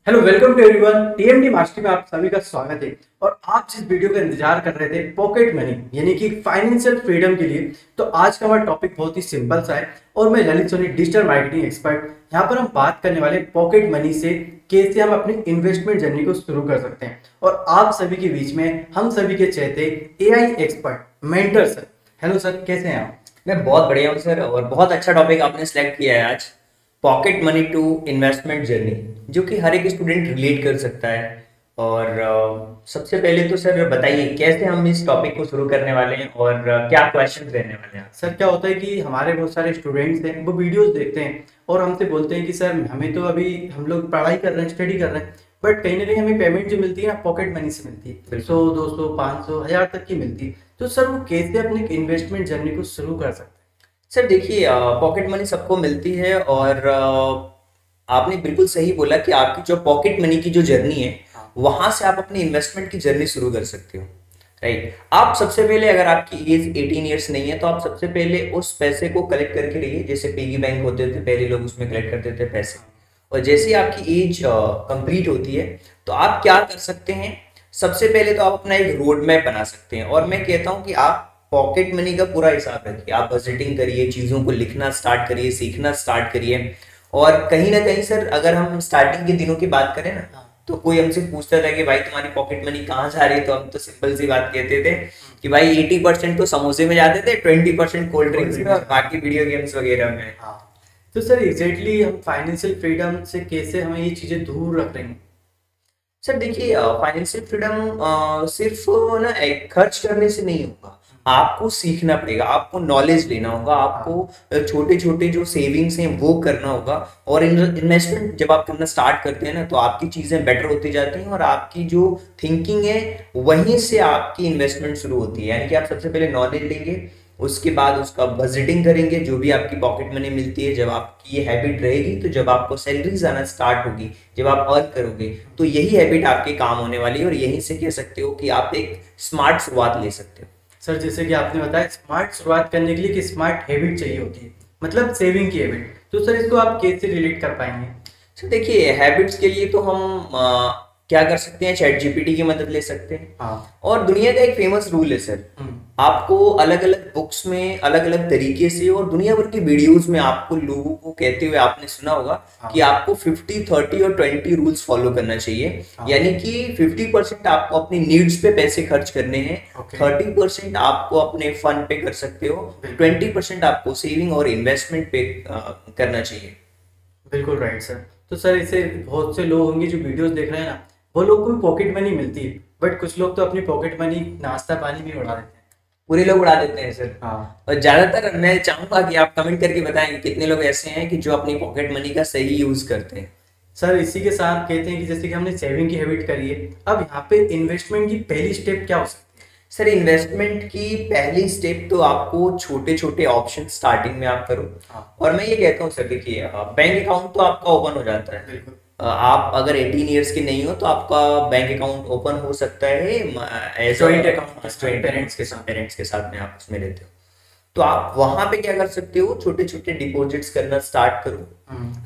Hello welcome to everyone. TMD mastery में आप सभी का स्वागत है। और आप जिस वीडियो का इंतजार कर रहे थे पॉकेट मनी यानी कि फाइनेंशियल फ्रीडम के लिए, तो आज का हमारा टॉपिक बहुत ही सिंपल सा है और मैं Lalit Soni digital marketing expert. यहाँ पर हम बात करने वाले पॉकेट मनी से कैसे हम अपनी इन्वेस्टमेंट जर्नी को शुरू कर सकते हैं। और आप सभी के बीच में हम सभी के चहेते AI expert mentor sir. Hello sir, कैसे हैं आप? मैं बहुत बढ़िया हूँ सर। और बहुत अच्छा टॉपिक आपने सेलेक्ट किया है आज, pocket money to investment journey, जो कि हर एक स्टूडेंट रिलेट कर सकता है। और सबसे पहले तो सर बताइए कैसे हम इस टॉपिक को शुरू करने वाले हैं और क्या क्वेश्चंस रहने वाले हैं। सर क्या होता है कि हमारे बहुत सारे स्टूडेंट्स हैं, वो वीडियोस देखते हैं और हमसे बोलते हैं कि सर हमें तो अभी हम लोग पढ़ाई कर रहे हैं, स्टडी कर रहे हैं, बट कहीं ना कहीं हमें पेमेंट जो मिलती है ना पॉकेट मनी से मिलती है, 100 200 500 1000 तक की मिलती है। तो सर वो कैसे अपनी इन्वेस्टमेंट जर्नी को शुरू कर सकते सर देखिए, पॉकेट मनी सबको मिलती है और आपने बिल्कुल सही बोला कि आपकी जो पॉकेट मनी की जो जर्नी है, हैं? वहां से आप अपनी इन्वेस्टमेंट की जर्नी शुरू कर सकते हो। राइट। आप सबसे पहले, अगर आपकी एज 18 ईयर्स नहीं है, तो आप सबसे पहले उस पैसे को कलेक्ट करके रहिए। जैसे पिगी बैंक होते थे पहले, लोग उसमें कलेक्ट करते थे पैसे। और जैसे ही आपकी एज कंप्लीट होती है, तो आप क्या कर सकते हैं, सबसे पहले तो आप अपना एक रोड मैप बना सकते हैं। और मैं कहता हूं कि आप पॉकेट मनी का पूरा हिसाब रखिए, आप बजटिंग करिए, चीजों को लिखना स्टार्ट करिए, सीखना स्टार्ट करिए। और कहीं ना कहीं सर, अगर हम स्टार्टिंग के दिनों की बात करें ना, तो कोई हमसे पूछता था कि भाई तुम्हारी पॉकेट मनी कहाँ जा रही है, तो हम तो सिंपल सी बात कहते थे कि भाई 80% तो समोसे में जाते थे, 20% कोल्ड ड्रिंक्स में और बाकी वीडियो गेम्स वगैरह में। हाँ। तो सर एग्जैक्टली हम फाइनेंशियल फ्रीडम से कैसे हमें ये चीजें दूर रख रहे हैं? सर देखिए, फाइनेंशियल फ्रीडम सिर्फ ना एक खर्च करने से नहीं होगा, आपको सीखना पड़ेगा, आपको नॉलेज लेना होगा, आपको छोटे छोटे जो सेविंग्स हैं वो करना होगा। और इन्वेस्टमेंट जब आप करना स्टार्ट करते हैं ना, तो आपकी चीजें बेटर होती जाती हैं और आपकी जो थिंकिंग है वहीं से आपकी इन्वेस्टमेंट शुरू होती है। यानी कि आप सबसे पहले नॉलेज लेंगे, उसके बाद उसका बजटिंग करेंगे, जो भी आपकी पॉकेट मनी मिलती है, जब आपकी ये हैबिट रहेगी, तो जब आपको सैलरीज आना स्टार्ट होगी, जब आप अर्न करोगे, तो यही हैबिट आपके काम होने वाली है। और यहीं से कह सकते हो कि आप एक स्मार्ट शुरुआत ले सकते हो। सर जैसे कि आपने बताया स्मार्ट शुरुआत करने के लिए कि स्मार्ट हैबिट चाहिए होती है, मतलब सेविंग की हैबिट। तो सर इसको आप कैसे रिलेट कर पाएंगे? सो देखिए, हैबिट्स के लिए तो हम क्या कर सकते हैं, चैट जीपीटी की मदद ले सकते हैं। हाँ। और दुनिया का एक फेमस रूल है सर, हम्म। आपको अलग अलग बुक्स में अलग अलग तरीके से और दुनिया भर की वीडियोस में आपको लोगों को कहते हुए आपने सुना होगा हाँ। कि आपको 50 30 और 20 रूल्स फॉलो करना चाहिए। हाँ। यानी कि 50% आपको अपनी नीड्स पे पैसे खर्च करने हैं, ओके। 30% आपको अपने फन पे कर सकते हो, बिल्कुल। 20% आपको सेविंग और इन्वेस्टमेंट पे करना चाहिए। बिल्कुल राइट सर। तो सर इसे बहुत से लोग होंगे जो वीडियोस देख रहे हैं ना, वो लोग को भी पॉकेट मनी मिलती है, बट कुछ लोग तो अपनी पॉकेट मनी नाश्ता पानी में उड़ा देते हैं। पूरे लोग उड़ा देते हैं सर। हाँ। और ज्यादातर मैं चाहूंगा कि आप कमेंट करके बताएं कितने लोग ऐसे हैं कि जो अपनी पॉकेट मनी का सही यूज करते हैं। सर इसी के साथ कहते हैं कि जैसे कि हमने सेविंग की हैबिट करी है, अब यहाँ पे इन्वेस्टमेंट की पहली स्टेप क्या हो सकती सर इन्वेस्टमेंट की पहली स्टेप तो आपको छोटे छोटे ऑप्शन स्टार्टिंग में आप करो। है? हाँ। और मैं ये कहता हूँ सर, देखिए बैंक अकाउंट तो आपका ओपन हो जाता है। बिल्कुल। आप अगर 18 ईयर्स के नहीं हो, तो आपका बैंक अकाउंट ओपन हो सकता है as joint account joint parents के साथ। पेरेंट्स के साथ में आप उसमें लेते हो। तो आप वहां पे क्या कर सकते हो, छोटे छोटे डिपॉजिट्स करना स्टार्ट करो,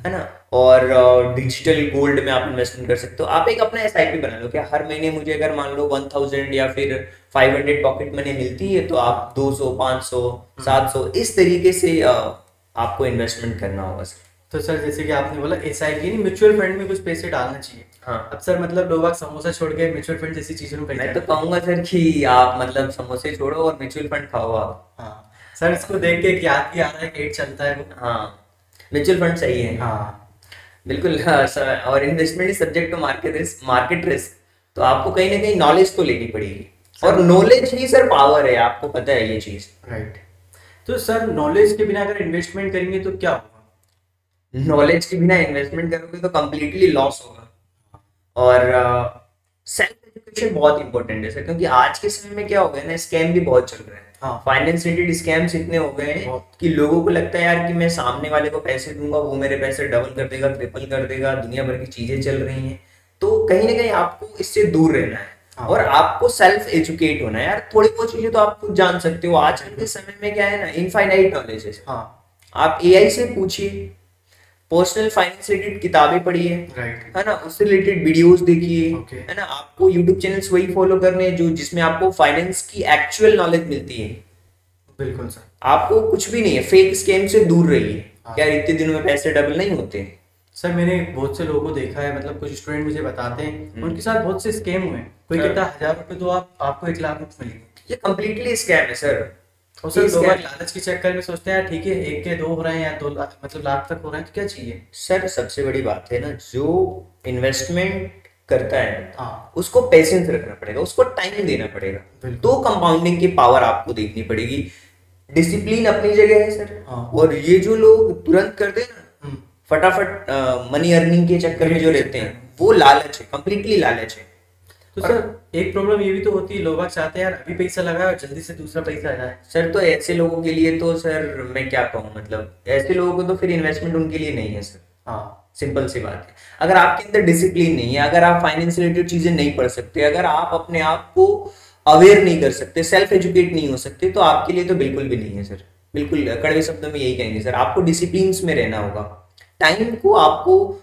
है ना। और डिजिटल गोल्ड में आप इन्वेस्टमेंट कर सकते हो। आप एक अपना एसआईपी बना लो, क्या हर महीने मुझे अगर मान लो 1000 या फिर 500 पॉकेट मनी मिलती है, तो आप 200 500 700 इस तरीके से आपको इन्वेस्टमेंट करना होगा सर। तो सर जैसे कि आपने बोला एसआईपी नहीं, म्यूचुअल फंड में कुछ पैसे डालना चाहिए। हाँ। अब सर मतलब लोग समोसा छोड़ के म्यूचुअल फंड जैसी चीजों में पैसे मैं तो डालते हैं। कहूंगा सर कि आप मतलब समोसे छोड़ो और म्यूचुअल फंड खाओ आप। हाँ। सर इसको देख के एक याद भी आ रहा है कि एड चलता है वो। हाँ, म्यूचुअल फंड सही है। हाँ। बिल्कुल। हाँ सर, और investment is subject to market risk. तो आपको कहीं ना कहीं नॉलेज तो लेनी पड़ेगी, और नॉलेज ही सर पावर है, आपको पता है ये चीज। राइट। तो सर नॉलेज के बिना अगर इन्वेस्टमेंट करेंगे तो क्या होगा? नॉलेज के बिना इन्वेस्टमेंट करोगे तो कंप्लीटली लॉस होगा। और सेल्फ एजुकेशन बहुत इंपॉर्टेंट है सर, क्योंकि आज के समय में क्या हो गया ना, स्कैम भी बहुत चल रहे हैं। हाँ। फाइनेंस रिलेटेड स्कैम्स इतने हो गए हैं बहुत। कि लोगों को लगता है यार कि मैं सामने वाले को पैसे दूंगा, वो मेरे पैसे डबल कर देगा, ट्रिपल कर देगा, दुनिया भर की चीजें चल रही हैं। तो कहीं ना कहीं आपको इससे दूर रहना है। हाँ। और आपको सेल्फ एजुकेट होना है यार, थोड़ी बहुत चीजें तो आप खुद जान सकते हो। आजकल के समय में क्या है ना, इनफाइनाइट नॉलेज है। हाँ। आप एआई से पूछिए, पर्सनल फाइनेंस रिलेटेड किताबें पढ़िए, राइट, है ना, उससे रिलेटेड वीडियोस देखिए, ओके, है ना। आपको यूट्यूब चैनल्स वही फॉलो करने हैं जो जिसमें आपको फाइनेंस की एक्चुअल नॉलेज मिलती है। बिल्कुल सर। आपको कुछ भी नहीं है, फेक स्कैम से दूर रहिए। हाँ क्या इतने दिनों में पैसे डबल नहीं होते? सर, मैंने बहुत से लोगों को देखा है, मतलब कुछ स्टूडेंट मुझे बताते हैं उनके साथ बहुत से स्कैम हुए हैं। कोई कहता है 1000 रुपये तो आपको 1 लाख रुपये मिलेंगे। ये कम्प्लीटली स्कैम है सर। और सर ये लोग स्कैम लालच के चक्कर में सोचते हैं ठीक है 1 के 2 हो रहे हैं या 2 लाख, मतलब लाख तक हो रहे हैं तो क्या चाहिए। सर सबसे बड़ी बात है ना, जो इन्वेस्टमेंट करता है हाँ उसको पेशेंस रखना पड़ेगा, उसको टाइम देना पड़ेगा। बिल्कुल। तो कंपाउंडिंग की पावर आपको देखनी पड़ेगी। डिसिप्लिन अपनी जगह है सर। हाँ और ये जो लोग तुरंत करते हैं ना, हम्म, फटाफट मनी अर्निंग के चक्कर में जो रहते हैं, वो लालच है, कंप्लीटली लालच है। तो और सर एक प्रॉब्लम ये भी तो होती है, लोग चाहते हैं यार अभी पैसा लगाए और जल्दी से दूसरा पैसा आ जाए। सर तो ऐसे लोगों के लिए तो सर मैं क्या कहूँ, मतलब ऐसे लोगों को तो फिर इन्वेस्टमेंट उनके लिए नहीं है सर। हाँ सिंपल सी बात है। अगर आपके अंदर डिसिप्लिन नहीं है, अगर आप फाइनेंस रिलेटेड चीजें नहीं पढ़ सकते, अगर आप अपने आप को अवेयर नहीं कर सकते, सेल्फ एजुकेट नहीं हो सकते, तो आपके लिए तो बिल्कुल भी नहीं है सर। बिल्कुल कड़वे शब्दों में यही कहेंगे सर, आपको डिसिप्लिन में रहना होगा। टाइम को आपको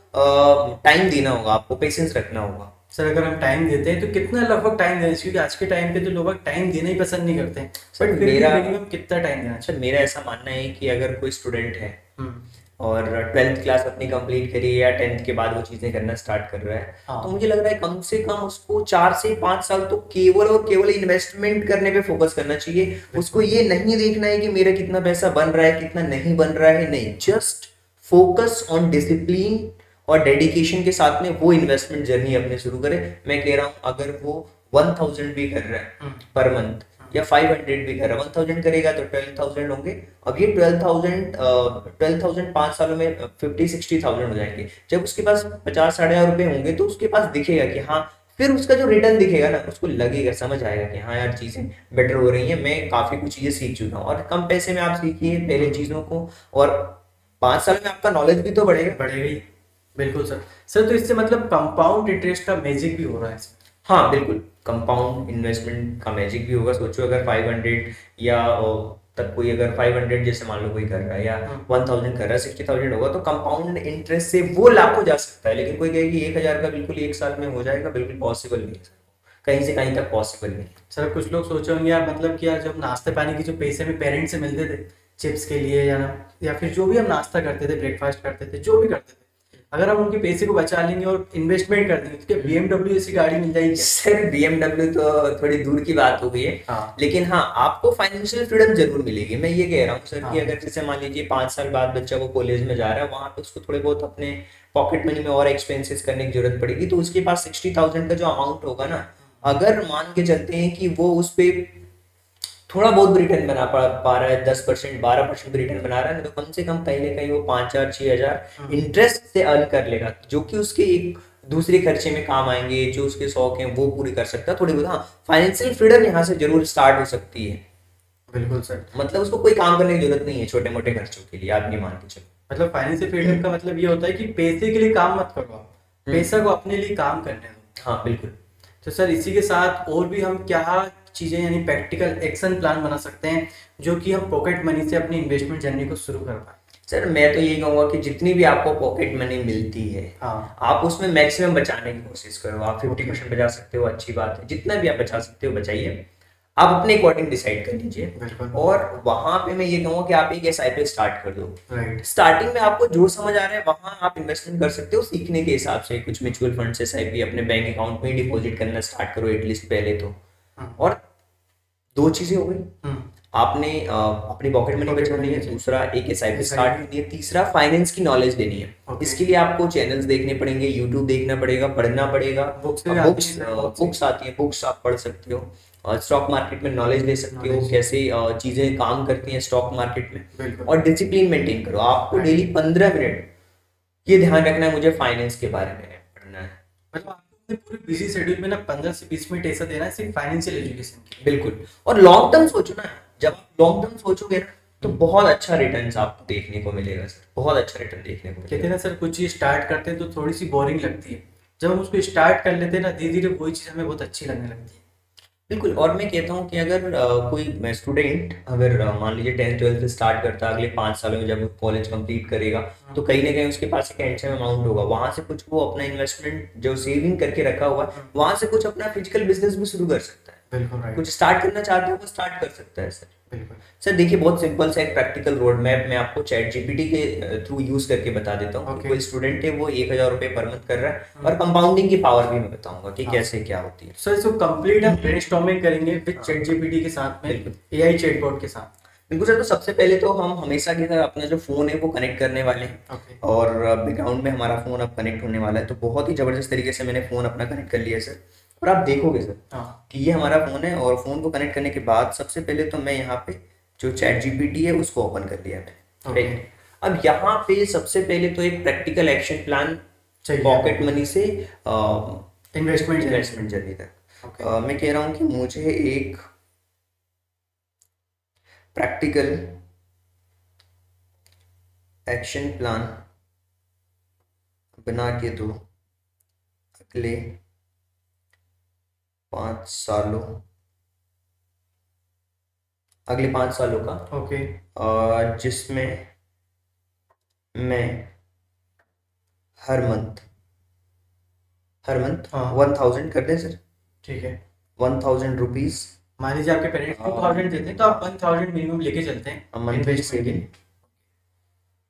टाइम देना होगा, आपको पेशेंस रखना होगा। सर अगर हम टाइम देते हैं तो कितना लगभग टाइम देना चाहिए, क्योंकि आज के टाइम पे तो लोग टाइम देना ही पसंद नहीं करते हैं। सर बट फिर भी मेरा मिनिमम कितना टाइम देना सर मेरा ऐसा मानना है कि अगर कोई स्टूडेंट है चाहिए। और 12th क्लास अपनी कंप्लीट करी है या 10th के बाद वो चीजें करना स्टार्ट कर रहा है, हाँ तो मुझे लग रहा है कम से कम उसको 4 से 5 साल तो केवल और केवल इन्वेस्टमेंट करने पे फोकस करना चाहिए। उसको ये नहीं देखना है कि मेरा कितना पैसा बन रहा है कितना नहीं बन रहा है, नहीं, जस्ट फोकस ऑन डिसिप्लिन और डेडिकेशन के साथ में वो इन्वेस्टमेंट जर्नी अपने शुरू करे। मैं कह रहा हूँ अगर वो 1000 भी कर रहा है पर मंथ या 500 भी कर रहा है, 1000 करेगा तो 12,000 होंगे। अब ये 12,000 5 सालों में 50-60,000 हो जाएंगे। जब उसके पास 50-60,000 रुपए होंगे तो उसके पास दिखेगा कि हाँ, फिर उसका जो रिटर्न दिखेगा ना, उसको लगेगा, समझ आएगा कि हाँ यार चीजें बेटर हो रही हैं, मैं काफी कुछ चीजें सीख चुका हूँ। और कम पैसे में आप सीखिए पहले चीजों को, और 5 साल में आपका नॉलेज भी तो बढ़ेगा। बढ़ेगा ही। बिल्कुल सर। सर तो इससे मतलब कंपाउंड इंटरेस्ट का मैजिक भी हो रहा है इसमें। हाँ बिल्कुल, कंपाउंड इन्वेस्टमेंट का मैजिक भी होगा। सोचो अगर 500 या तक कोई अगर 500 जैसे मान लो कोई कर रहा है या 1000 कर रहा है, 60,000 होगा, तो कंपाउंड इंटरेस्ट से वो लाखों जा सकता है। लेकिन कोई कहे कि 1000 का बिल्कुल 1 साल में हो जाएगा, बिल्कुल पॉसिबल नहीं है सर, कहीं से कहीं तक पॉसिबल नहीं। सर कुछ लोग सोचे होंगे यार, मतलब कि यार जब नाश्ते पानी के जो पैसे हमें पेरेंट्स से मिलते थे चिप्स के लिए या फिर जो भी हम नाश्ता करते थे, ब्रेकफास्ट करते थे, जो भी करते थे, अगर हम उनके पैसे को बचा लेंगे और इन्वेस्टमेंट कर देंगे तो क्या BMW ऐसी गाड़ी मिल जाएगी? सर BMW तो थोड़ी दूर की बात हो गई है। हाँ लेकिन हाँ, आपको फाइनेंशियल फ्रीडम जरूर मिलेगी। मैं ये कह रहा हूँ सर हाँ कि अगर जैसे मान लीजिए 5 साल बाद बच्चा वो कॉलेज में जा रहा है, वहां पे उसको थोड़े बहुत अपने पॉकेट मनी में और एक्सपेंसेस करने की जरूरत पड़ेगी, तो उसके पास 60,000 का जो अमाउंट होगा ना, अगर मान के चलते हैं कि वो उस पे थोड़ा बहुत भी रिटर्न बना पा रहा है, 10% 12% भी रिटर्न बना रहा है, तो कम से कम कहीं ना कहीं वो 5,000 6,000 इंटरेस्ट से अर्न कर लेगा, जो कि उसके एक दूसरे खर्चे में काम आएंगे, जो उसके शौक हैं वो पूरी कर सकता है थोड़ी बहुत। हाँ, फाइनेंशियल फ्रीडम यहाँ से जरूर स्टार्ट हो सकती है। बिल्कुल सर। मतलब उसको कोई काम करने की जरूरत नहीं है छोटे मोटे खर्चों के लिए, आप नहीं मान के चलो। मतलब फाइनेंशियल फ्रीडम का मतलब ये होता है कि पैसे के लिए काम मत करो, आप पैसा को अपने लिए काम करने दो। हाँ बिल्कुल। तो सर इसी के साथ और भी हम क्या चीजें यानी प्रैक्टिकल एक्शन प्लान बना सकते हैं जो कि हम पॉकेट मनी से अपनी इन्वेस्टमेंट जर्नी को शुरू कर पाए? सर मैं तो यही कहूंगा कि जितनी भी आपको पॉकेट मनी मिलती है, हाँ आप उसमें मैक्सिमम बचाने की कोशिश करो। आप 50% बचा सकते हो, अच्छी बात है, जितना भी आप बचा सकते हो बचाइए। आप अपने अकॉर्डिंग डिसाइड कर लीजिए। बिल्कुल। और वहां पे मैं ये कहूंगा कि आप एक SIP स्टार्ट कर दो। राइट। स्टार्टिंग में आपको जो समझ आ रहा है वहां आप इन्वेस्टमेंट कर सकते हो, सीखने के हिसाब से कुछ म्यूचुअल फंड से SIP अपने बैंक अकाउंट में डिपॉजिट करना स्टार्ट करो एटलीस्ट पहले तो। और 2 चीजें हो गई, आपने अपनी पॉकेट मनी बचानी है, दूसरा एक SIP स्टार्ट करनी है, तीसरा फाइनेंस की नॉलेज देनी है। इसके लिए आपको चैनल्स देखने पड़ेंगे, यूट्यूब देखना पड़ेगा, पढ़ना पड़ेगा। बुक्स आती है, बुक्स आप पढ़ सकते हो, और स्टॉक मार्केट में नॉलेज ले सकते हो, कैसे चीजें काम करती हैं स्टॉक मार्केट में। और डिसिप्लिन मेंटेन करो, आपको डेली 15 मिनट ये ध्यान रखना है मुझे फाइनेंस के बारे में पढ़ना है। मतलब आपको पूरे बिजी शेड्यूल में ना 15 से 20 मिनट ऐसा देना है सिर्फ फाइनेंशियल एजुकेशन के लिए। बिल्कुल। और लॉन्ग टर्म सोचो ना, जब आप लॉन्ग टर्म सोचोगे ना तो बहुत अच्छा रिटर्न आपको देखने को मिलेगा सर, बहुत अच्छा रिटर्न देखने को कहते मिलेगा। हैं ना सर, कुछ चीज स्टार्ट करते हैं तो थोड़ी सी बोरिंग लगती है, जब हम उसको स्टार्ट कर लेते हैं ना धीरे धीरे वही चीज हमें बहुत अच्छी लगने लगती है। बिल्कुल। और मैं कहता हूँ कि अगर कोई स्टूडेंट अगर मान लीजिए 10th 12th से स्टार्ट करता है, अगले 5 सालों में जब वो कॉलेज कंप्लीट करेगा तो कहीं ना कहीं उसके पास एक हैंडसम अमाउंट होगा, वहां से कुछ वो अपना इन्वेस्टमेंट जो सेविंग करके रखा हुआ है वहां से कुछ अपना फिजिकल बिजनेस भी शुरू कर सकता है। बिल्कुल राइट। कुछ स्टार्ट करना चाहता है वो स्टार्ट कर सकता है सर। बिल्कुल सर देखिए बहुत सिंपल सा एक प्रैक्टिकल रोड मैप मैं आपको चैट जीपीटी के थ्रू यूज करके बता देता हूँ। ओके। कोई स्टूडेंट है वो 1,000 रुपये पर मंथ कर रहा है और कंपाउंडिंग की पावर भी मैं बताऊंगा कि हाँ। कैसे क्या होती है। सो इसको कंप्लीट हम ब्रेनस्टॉर्मिंग करेंगे विद चैट जीपीटी के साथ में, बिल्कुल। एआई चैटबॉट के साथ। बिल्कुल सर। तो सबसे पहले तो हम हमेशा की तरह अपना जो फोन है वो कनेक्ट करने वाले हैं ओके। और बैकग्राउंड में हमारा फोन अब कनेक्ट होने वाला है। तो बहुत ही जबरदस्त तरीके से मैंने फोन अपना कनेक्ट कर लिया है सर। और आप देखोगे सर हाँ। कि ये हमारा फोन है और फोन को कनेक्ट करने के बाद सबसे पहले तो मैं यहाँ पे जो चैट जीपीटी है उसको ओपन कर लिया मैंने। ओके। राइट। अब यहाँ पे सबसे पहले तो एक प्रैक्टिकल एक्शन प्लान चाहिए। पॉकेट मनी से इन्वेस्टमेंट जर्नी तक। ओके। मैं कह रहा हूँ कि मुझे एक प्रैक्टिकल एक्शन प्लान बना के दो अगले 5 सालों का। ओके। जिसमें मैं हर मंथ हाँ। 1,000 कर दें सर। ठीक है। 1,000 रुपीज मान लीजिए आपके पेरेंट्स 2000 देते हैं तो आप 1000 मिनिमम लेके चलते हैं मंथली इन्वेस्टमेंट के सेविंग लिए।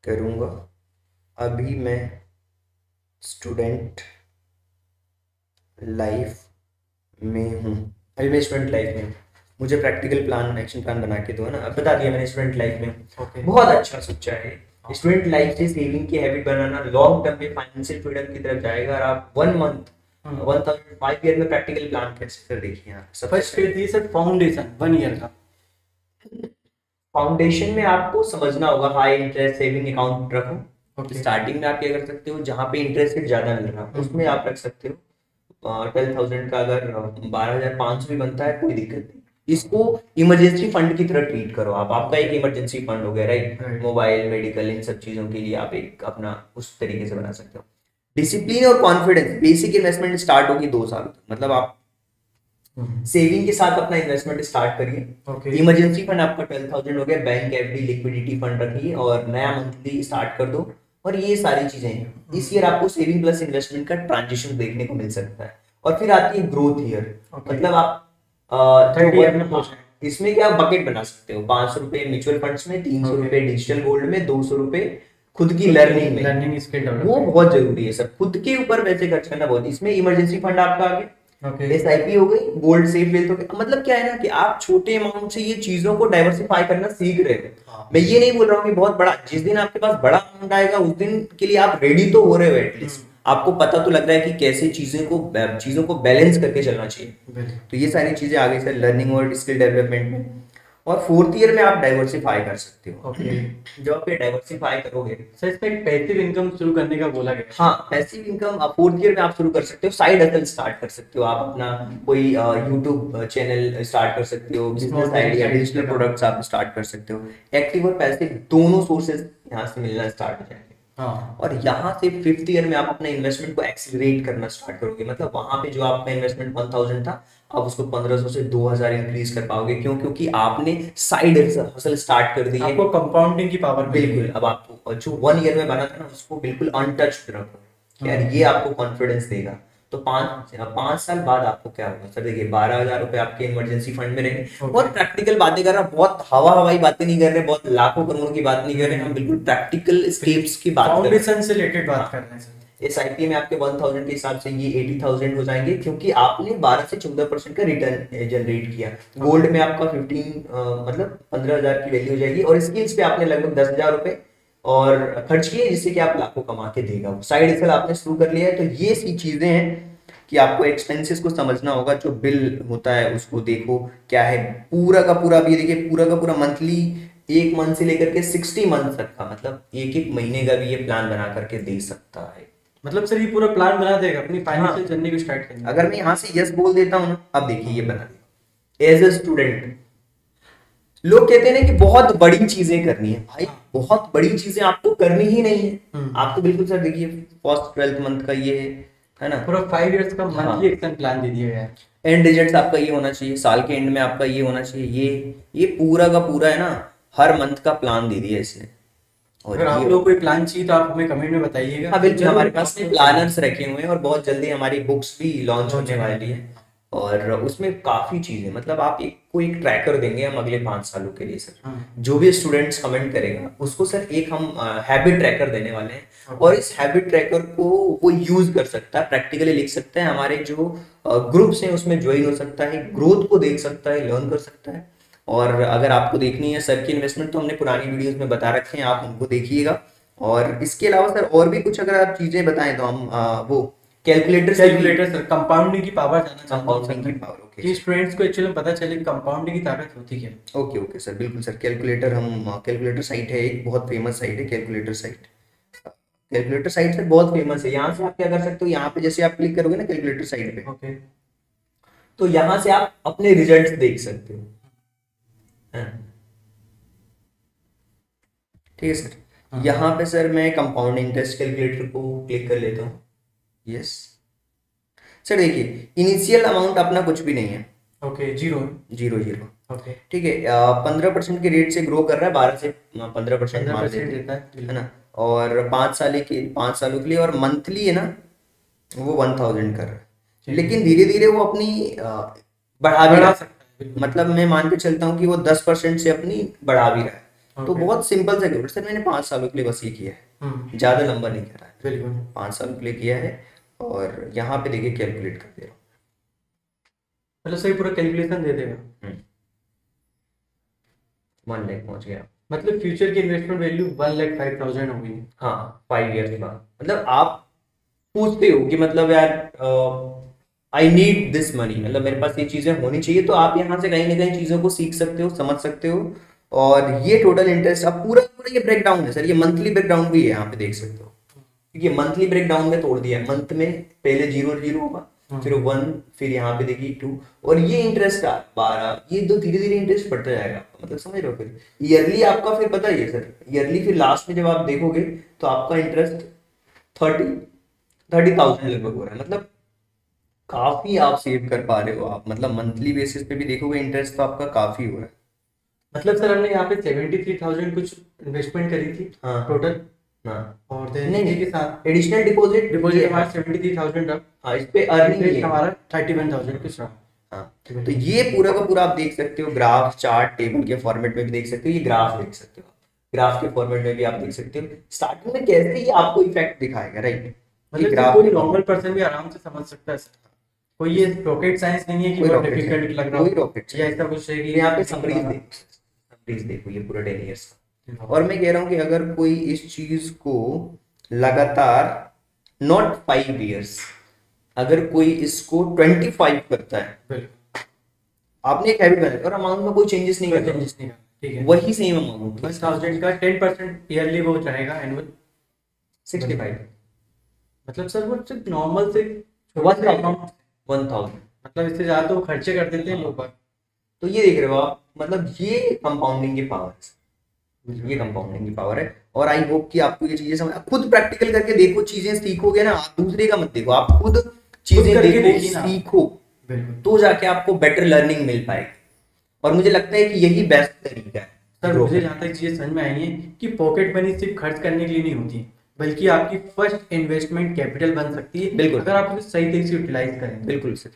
करूँगा। अभी मैं स्टूडेंट लाइफ में हूँ, इन्वेस्टमेंट लाइफ में हूँ। मुझे प्रैक्टिकल प्लान एक्शन प्लान बना के दो है ना। अब बता दिया मैंने स्टूडेंट लाइफ में। ओके। बहुत अच्छा सोचा है। स्टूडेंट लाइफ से सेविंग की हैबिट बनाना लॉन्ग टर्म में फाइनेंशियल फ्रीडम की तरफ जाएगा। और आप 1 ईयर में प्रैक्टिकल प्लान कैसे कर देखिए यहाँ फर्स्ट फेज दिए सर फाउंडेशन 1 ईयर का। फाउंडेशन में आपको समझना होगा हाई इंटरेस्ट सेविंग अकाउंट रखो। ओके। स्टार्टिंग में आप क्या कर सकते हो जहाँ पे इंटरेस्ट रेट ज्यादा मिल रहा है उसमें आप रख सकते हो 12,000 का। अगर 12,500 भी बनता है कोई दिक्कत नहीं। इसको इमरजेंसी फंड की तरह ट्रीट करो आप। आपका एक इमरजेंसी फंड हो गया राइट। Right. मोबाइल मेडिकल इन सब चीजों के लिए आप एक अपना उस तरीके से बना सकते हो। डिसिप्लिन और कॉन्फिडेंस बेसिक इन्वेस्टमेंट स्टार्ट होगी 2 साल तक। मतलब आप सेविंग के साथ अपना इन्वेस्टमेंट स्टार्ट करिए। ओके। इमरजेंसी फंड आपका 12,000 हो गया। बैंक एफडी लिक्विडिटी फंड रखिए और नया मंथली स्टार्ट कर दो। और ये सारी चीजें इस ईयर आपको सेविंग प्लस इन्वेस्टमेंट का ट्रांजिशन देखने को मिल सकता है। और फिर आती है ग्रोथ ईयर। मतलब आप 30 ईयर में पहुंच गए। इसमें क्या बकेट बना सकते हो। 500 रुपए म्यूचुअल फंड्स में, 300 रुपए डिजिटल गोल्ड में, 200 रुपए खुद की लर्निंग में। लर्निंग स्किल डेवलपमेंट वो बहुत जरूरी है सर। खुद के ऊपर पैसे खर्च करना बहुत। इसमें इमरजेंसी फंड आपका आ गया, ओके। एसआईपी हो गई, गोल्ड सेफ वेल्थ हो गया। मतलब क्या है ना कि आप छोटे अमाउंट से ये चीजों को डाइवर्सिफाई करना सीख रहे हो। हाँ। मैं ये नहीं बोल रहा हूँ कि बहुत बड़ा, जिस दिन आपके पास बड़ा अमाउंट आएगा उस दिन के लिए आप रेडी तो हो रहे हो एटलीस्ट। आपको पता तो लग रहा है कि कैसे चीजों को बैलेंस करके चलना चाहिए। तो ये सारी चीजें आ गई सर लर्निंग और स्किल डेवलपमेंट में। और 4th ईयर में आप डाइवर्सिफाई कर सकते हो। ओके। जब आप ये डाइवर्सिफाई करोगे सर इसमें एक पैसिव इनकम शुरू करने का बोला गया। हाँ पैसिव इनकम 4th ईयर में आप शुरू कर सकते हो। साइड हसल स्टार्ट कर सकते हो। आप अपना कोई यूट्यूब चैनल स्टार्ट कर सकते हो। बिजनेस आइडिया डिजिटल प्रोडक्ट्स आप स्टार्ट कर सकते हो। एक्टिव और पैसिव दोनों सोर्सेज यहाँ से मिलना स्टार्ट हो जाएंगे। हाँ। और यहाँ से 5th ईयर में आप अपने इन्वेस्टमेंट को एक्सीलरेट करना स्टार्ट करोगे। मतलब वहां पे जो आपका इन्वेस्टमेंट 1,000 था आप उसको 1,500 से 2,000 इंक्रीज कर पाओगे। क्यों? क्योंकि आपने साइड हसल स्टार्ट कर दी है। आपको कंपाउंडिंग की पावर बिल्कुल। अब आपको जो 1 ईयर में बना था ना उसको बिल्कुल अनटच्ड रखो यार। ये आपको कॉन्फिडेंस देगा। तो 5 साल बाद आपको क्या होगा सर? देखिए 12,000 रुपए आपके इमरजेंसी फंड में रहेंगे। बहुत प्रैक्टिकल बातें कर रहा हूँ, बहुत हवाई बातें नहीं कर रहे, बहुत लाखों करोड़ों की बात नहीं कर रहे। हम बिल्कुल प्रैक्टिकल स्टेप्स की बात कर रहे हैं। फाउंडेशन से रिलेटेड बात कर रहे हैं सर। एसआईपी में आपके 1,000 के हिसाब से ये 80,000 हो जाएंगे क्योंकि आपने 12 से 14% का रिटर्न जनरेट किया। गोल्ड में आपका 15,000 की वैल्यू हो जाएगी। और स्किल्स पे आपने लगभग 10,000 रुपए और खर्च किए जिससे कि आप लाखों कमा के देगा। साइड हसल आपने शुरू कर लिया है। तो ये सी चीजें हैं कि आपको एक्सपेंसेस को समझना होगा। जो बिल होता है उसको देखो क्या है पूरा का पूरा। भी देखिए पूरा का पूरा मंथली 1 मंथ से लेकर के 60 मंथ तक का, मतलब एक महीने का भी ये प्लान बना करके दे सकता है। मतलब सर ये पूरा प्लान बना देगा अपनी फाइनेंशियल जर्नी को स्टार्ट करने। अगर मैं यहाँ से यस बोल देता हूँ ना, अब देखिए ये बना देगा। एज ए स्टूडेंट लोग कहते हैं ना कि बहुत बड़ी चीजें करनी है। भाई बहुत बड़ी चीजें आपको करनी ही नहीं है। आपको बिल्कुल सर देखिए फर्स्ट 12th मंथ का ये है, है ना। पूरा 5 इयर्स का हाँ, मंथली एक्शन प्लान दे दिया गया है। एंड रिजल्ट्स आपका ये होना चाहिए, साल के एंड में आपका ये होना चाहिए, ये पूरा का पूरा है ना, हर मंथ का प्लान दे दिया इसने। और अगर आप ये लोग कोई प्लान चाहिए तो आप हमें कमेंट में बताइएगा। हाँ बिल्कुल, जरूर हमारे पास अपने प्लानर्स रखे हुए हैं और बहुत जल्दी हमारी बुक्स भी लॉन्च होने होने वाली है। और उसमें काफी चीजें, मतलब आप एक ट्रैकर देंगे हम अगले 5 सालों के लिए सर। हाँ। जो भी स्टूडेंट्स कमेंट करेगा उसको सर एक हम हैबिट ट्रैकर देने वाले हैं, और इस हैबिट ट्रैकर को वो यूज कर सकता है, प्रैक्टिकली लिख सकता है, हमारे जो ग्रुप्स हैं उसमें ज्वाइन हो सकता है, ग्रोथ को देख सकता है, लर्न कर सकता है। और अगर आपको देखनी है सर की इन्वेस्टमेंट तो हमने पुरानी वीडियोस में बता रखे हैं, आप उनको देखिएगा। और इसके अलावा सर और भी कुछ अगर आप चीजें बताएं तो हम वो कैलकुलेटर सर कंपाउंडिंग की पावर जानना चाहता हूं कंपाउंडिंग की सर, पावर, ओके कि स्टूडेंट्स को एक्चुअली पता चले कंपाउंडिंग की ताकत होती क्या है। ओके ओके सर, बिल्कुल सर। कैलकुलेटर, हम कैलकुलेटर साइट है, एक बहुत फेमस साइट है calculator site. Calculator site sir बहुत फेमस है। यहाँ से आप क्या कर सकते हो, यहाँ पे जैसे आप क्लिक करोगे ना कैलकुलेटर साइट पे, ओके। तो यहाँ से आप अपने रिजल्ट्स देख सकते हो। हाँ, ठीक है सर। हाँ। यहाँ पे सर मैं कंपाउंड इंटरेस्ट कैलकुलेटर को क्लिक कर लेता हूँ। यस सर, देखिए इनिशियल अमाउंट अपना कुछ भी नहीं है, okay, zero. Zero zero, okay. ठीक है। 15% के रेट से ग्रो कर रहा है, 12 से 15% मान 15% लेते देता हैं, है है। ना। और 5 सालों के लिए, और मंथली है ना वो 1000 कर रहा है। लेकिन धीरे धीरे वो अपनी बढ़ा भी रहा बढ़ा है, सकता है, बिल्कुल। मतलब मैं मान के चलता हूँ कि वो 10% से अपनी बढ़ा भी रहा है। तो ओके। बहुत सिंपल सा कैलकुलेटर सर, मैंने 5 सालों के लिए बस ये किया है, ज्यादा लंबा नहीं करा है, बिल्कुल। 5 सालों के लिए किया है। और यहाँ पे देखिए कैलकुलेट कर दे रहा मतलब सही पूरा कैलकुलेशन दे देगा। हूँ, 1 लाख पहुंच गया। मतलब फ्यूचर की इन्वेस्टमेंट वैल्यू 1,05,000 होगी। हाँ, 5 ईयर्स के बाद, मतलब आप पूछते हो कि मतलब यार आई नीड दिस मनी, मतलब मेरे पास ये चीजें होनी चाहिए, तो आप यहाँ से कहीं ना कहीं चीजों को सीख सकते हो, समझ सकते हो। और ये टोटल इंटरेस्ट आप पूरा पूरा ये ब्रेकडाउन है सर, ये मंथली ब्रेकडाउन भी है, यहाँ पे देख सकते हो, क्योंकि मंथली ब्रेकडाउन में तोड़ दिया है। मंथ में पहले 0 0 होगा, फिर 1, फिर यहाँ पे देखिए 2, और ये इंटरेस्ट 12, ये दो धीरे धीरे इंटरेस्ट बढ़ता जाएगा, मतलब समझ रहे हो। फिर ईयरली आपका फिर पता ही है सर, ईयरली फिर लास्ट में जब आप देखोगे तो आपका इंटरेस्ट 30,000 लगभग हो रहा है, मतलब काफी आप सेव कर पा रहे हो आप, मतलब मंथली बेसिस पे भी देखोगे इंटरेस्ट तो आपका काफी हो रहा है। मतलब सर हमने यहाँ पे 73,000 कुछ इन्वेस्टमेंट करी थी हाँ टोटल, हाँ, और नहीं देन नहीं, के साथ एडिशनल डिपॉजिट डिपॉजिट हमारा 73,000 रहा, हाँ, इस पे अर्निंग इंटरेस्ट हमारा 31,000 कुछ रहा। हाँ। तो ये पूरा का पूरा आप देख सकते हो, ग्राफ चार्ट टेबल के फॉर्मेट में भी देख सकते हो, ये ग्राफ देख सकते हो, ग्राफ के फॉर्मेट में भी आप देख सकते हो स्टार्टिंग में कैसे ये आपको इफेक्ट दिखाएगा, राइट। ये मतलब ग्राफ कोई नॉर्मल पर्सन भी आराम से समझ सकता है सर, कोई ये रॉकेट साइंस नहीं है कि कोई बहुत रॉकेट डिफिकल्ट लग रहा कोई हो, रॉकेट या ऐसा कुछ है कि यहाँ पे समरीज देखो ये पूरा 10 इयर्स का। और मैं कह रहा हूँ कि अगर कोई इस चीज को लगातार, नॉट 5 इयर्स, अगर कोई इसको 25 करता है, बिल्कुल आपने एक हैबिट बनाई और अमाउंट में कोई चेंजेस नहीं करता, चेंजेस नहीं करना, ठीक है। वही सेम अमाउंट 1,000 का 10% ईयरली वो रहेगा एनुअल 65, मतलब सर वो सिर्फ नॉर्मल से 1000 मतलब इससे ज्यादा तो खर्चे कर देते हैं लोग। तो ये देख रहे हो आप, मतलब ये कंपाउंडिंग की पावर है, ये कंपाउंडिंग की पावर है। और आई होप कि आपको ये चीजें समझ, खुद प्रैक्टिकल करके देखो, चीजें सीखोगे ना, आप दूसरे का मत देखो, आप खुद चीजें करके देखो, देखिए ना। सीखो, तो जाके आपको बेटर लर्निंग मिल पाएगी। और मुझे लगता है कि यही बेस्ट तरीका है सर। मुझे जहाँ तक चीजें समझ में आई है कि पॉकेट मनी सिर्फ खर्च करने के लिए नहीं होती, बल्कि आपकी फर्स्ट इन्वेस्टमेंट कैपिटल बन सकती है, बिल्कुल, अगर आप उसे सही तरीके से यूटिलाइज करें। बिल्कुल सर।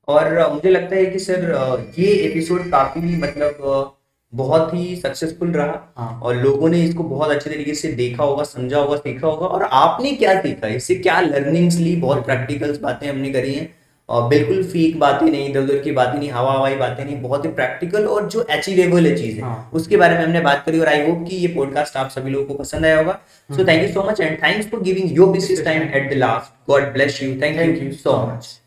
और मुझे लगता है कि सर ये एपिसोड काफी मतलब बहुत ही सक्सेसफुल रहा। हाँ। और लोगों ने इसको बहुत अच्छे तरीके से देखा होगा, समझा होगा, सीखा होगा। और आपने क्या सीखा, इससे क्या लर्निंग्स ली, बहुत प्रैक्टिकल्स बातें हमने करी हैं, और बिल्कुल फेक बातें नहीं, इधर उधर की बातें नहीं, हवा हवाई बातें नहीं, बहुत ही प्रैक्टिकल और जो अचीवेबल है चीजें, हाँ। उसके बारे में हमने बात करी। और आई होप कि ये पॉडकास्ट आप सभी लोगों को पसंद आया होगा। So thank you so much and thanks for giving your precious time at the last. God bless you, thank you so much.